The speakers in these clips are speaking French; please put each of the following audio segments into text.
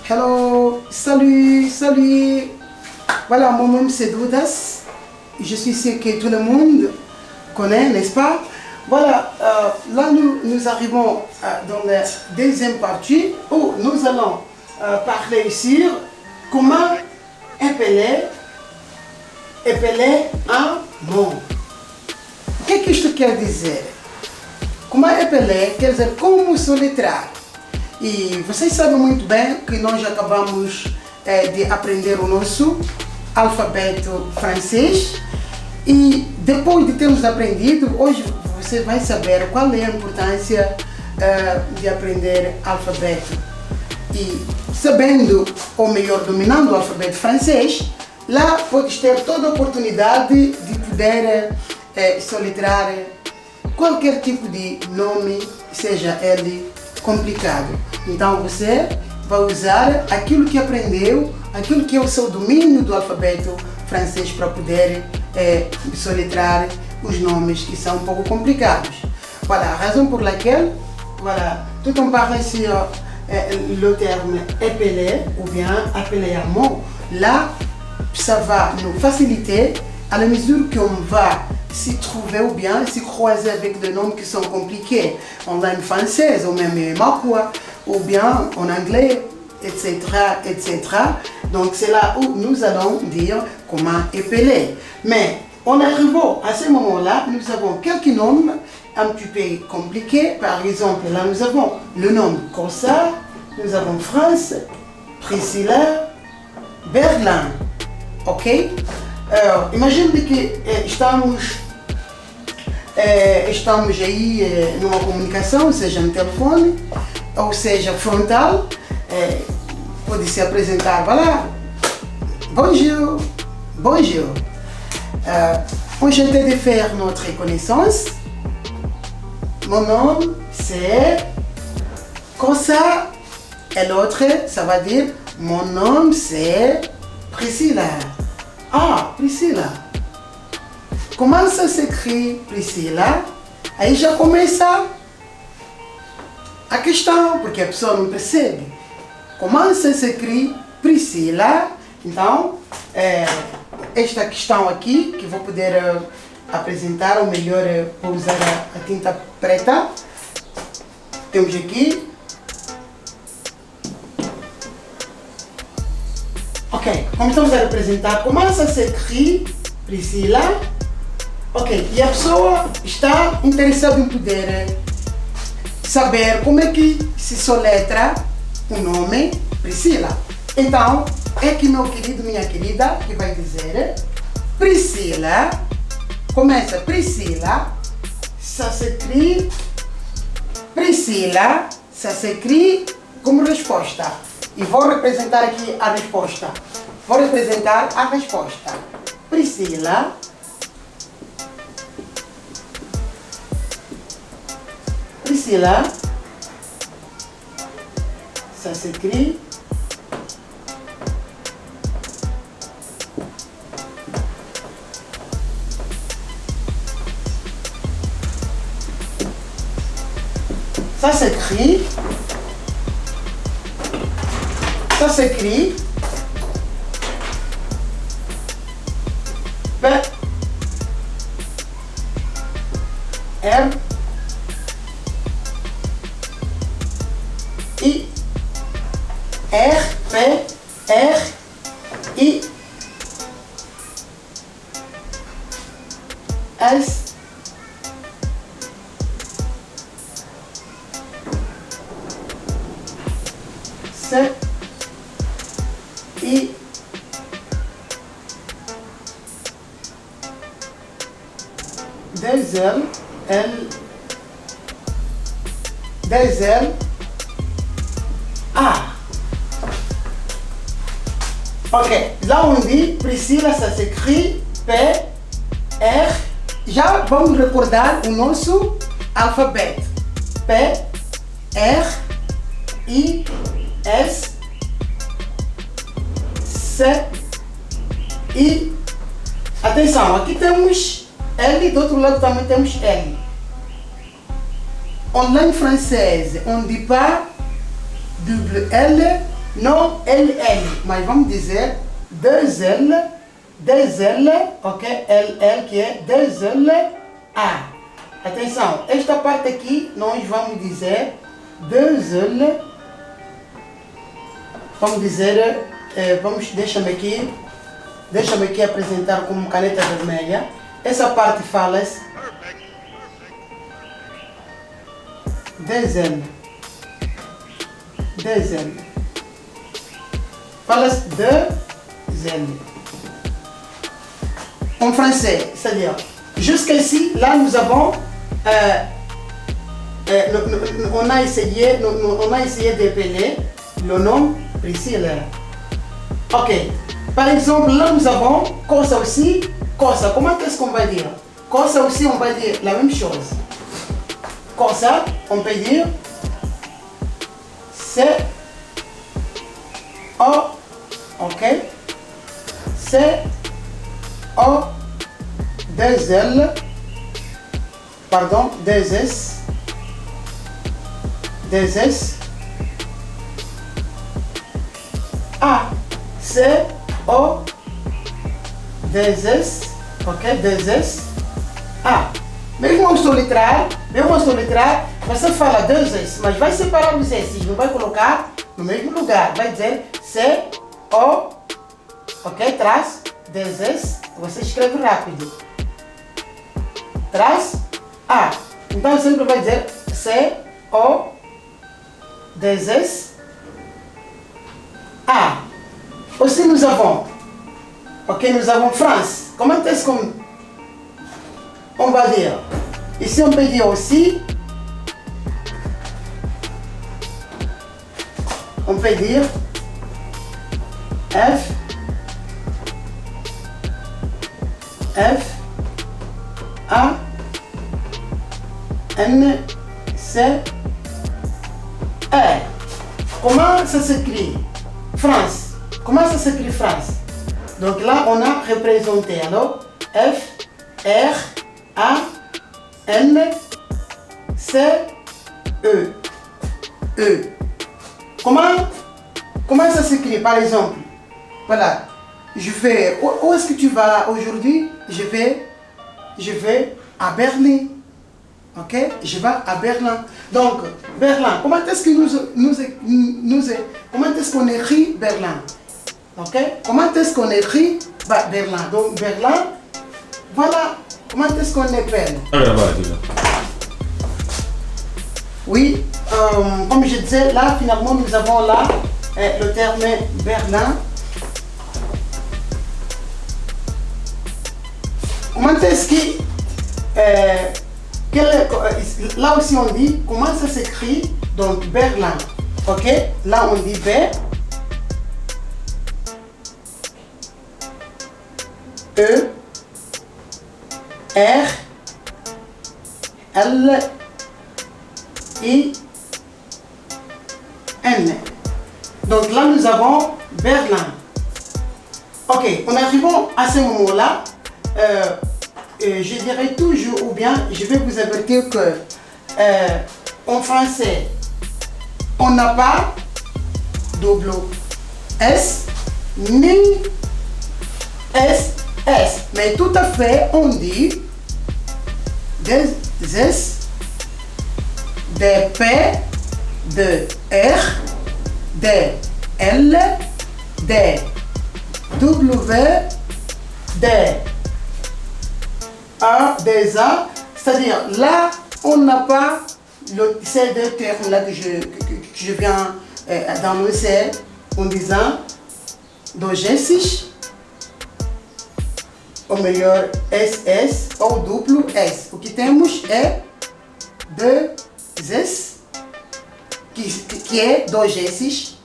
Hello, salut, salut. Voilà, mon nom c'est Doudas. Je suis sûr que tout le monde connaît, n'est-ce pas? Voilà, là nous arrivons dans la deuxième partie où nous allons parler sur comment appeler un nom. O que isto quer dizer? Como appeler quer dizer como soletrar. E vocês sabem muito bem que nós acabamos de aprender o nosso alfabeto francês e depois de termos aprendido, hoje você vai saber qual é a importância de aprender alfabeto. E sabendo, ou melhor, dominando o alfabeto francês, lá podes ter toda a oportunidade de poder soletrar qualquer tipo de nome, seja ele complicado. Então você vai usar aquilo que aprendeu, aquilo que é o seu domínio do alfabeto francês para poder soletrar os nomes que são um pouco complicados. Voilà, a raison pour laquelle, voilà, tout en parlant sur le terme appeler ou bien appeler un mot, là, ça va nous faciliter à la mesure qu'on va s'y trouver ou bien s'y croiser avec des noms qui sont compliqués en langue française ou même makwa ou bien en anglais, etc., etc. Donc c'est là où nous allons dire comment appeler. Mais en arrivant à ce moment-là, nous avons quelques noms un petit peu compliqués. Par exemple, là nous avons le nom Corsa, nous avons France, Priscilla, Berlin. Ok? Imagine que estamos aí numa comunicação, seja no telefone, ou seja frontal, pode se apresentar, voilà, bonjour, bonjour. Enchanté de faire notre connaissance. Mon nom c'est comme ça, et l'autre, ça va dire mon nom c'est Priscilla. Ah, Priscilla. Comment ça s'écrit Priscilla? Aí já começa a questão, porque a pessoa não percebe. Como ça s'écrit Priscilla? Então, esta questão aqui, que vou poder apresentar, ou melhor, vou usar a tinta preta. Temos aqui. Ok, começamos a representar como ça s'écrit Priscilla. Ok, e a pessoa está interessada em poder saber como é que se soletra o nome Priscilla. Então, é que meu querido, minha querida, que vai dizer Priscilla, começa Priscilla, ça s'écrit Priscilla, ça s'écrit como resposta. E vou representar aqui a resposta. Vou representar a resposta. Priscilla. Priscilla. Ça s'écrit. Ça s'écrit. Ça s'écrit P R I R P R I S C I deux L A. Ok, là on dit Priscilla, ça s'écrit P R. Já vamos recordar o nosso alfabeto. P R I S C I. Atenção, aqui temos L, do outro lado também temos L. En langue française, on ne dit pas double L, Non L, mais vamos dizer 2L, ok? LL que é 2L, A. Atenção, esta parte aqui nós vamos dizer 2L, vamos dizer, deixa-me aqui apresentar como caneta vermelha. Essa parte fala-se 2L. Fala-se 2L. En français, c'est-à-dire, jusqu'ici, là nous avons, on a essayé d'épeler le nom Priscilla. Ok. Par exemple, là nous avons cosa aussi, cosa. Comment est-ce qu'on va dire? Cosa aussi, on va dire la même chose. Cosa, on peut dire C-O, ok? C-O, 2L, pardon, 2S, A, C-O, 2S, ok? 2S, A. Mesmo ao soletrar, você fala 2S, mas vai separar os S, não vai colocar no mesmo lugar. Vai dizer C-O, ok? Traz 2S, você escreve rápido. Traz A. Então sempre vai dizer C-O, 2S, A. Aussi nous avons, ok, nous avons France. Comment est-ce qu'on va dire? Ici on peut dire aussi, on peut dire F, A, N, C, R. Comment ça s'écrit? France. Comment ça s'écrit France? Donc là, on a représenté. Alors, F, R, A, N, C, E. E. Comment ça s'écrit? Par exemple, voilà. Je vais. Où est-ce que tu vas aujourd'hui? Je vais à Berlin. Ok? Je vais à Berlin. Donc, Berlin. Comment est-ce que comment est-ce qu'on écrit Berlin? Ok? Comment est-ce qu'on écrit Berlin? Donc, Berlin. Voilà. Comment est-ce qu'on appelle? Oui. Comme je disais, là, finalement, nous avons là le terme Berlin. Comment est-ce que... là aussi on dit comment ça s'écrit, donc Berlin. Ok, là on dit B, E, R, L, I, N. Donc là nous avons Berlin. Ok, en arrivant à ce moment-là, je dirais toujours, ou bien je vais vous avertir que en français, on n'a pas double S ni SS, mais tout à fait on dit des S, des P, de R, des L, des W, des A, des A, c'est-à-dire là, on n'a pas ces deux termes-là que je viens d'annoncer en disant dogesis, ou melhor SS ou duplo S. O que temos é dois S, que é dois S's,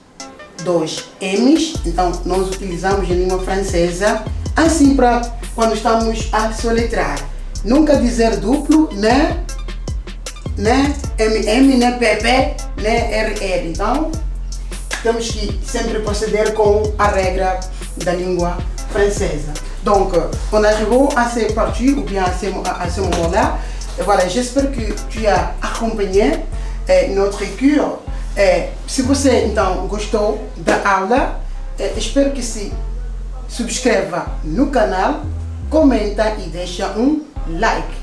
dois M's. Então, nós utilizamos em língua francesa assim para quando estamos a soletrar. Nunca dizer duplo, nem MM, nem PP, nem RR. Então, temos que sempre proceder com a regra da língua française. Donc, on arrive à cette partie, ou bien à ce moment-là. Et voilà, j'espère que tu as accompagné notre cure Se você então gostou da aula, espero que se subscreva no canal, comenta e deixa um like.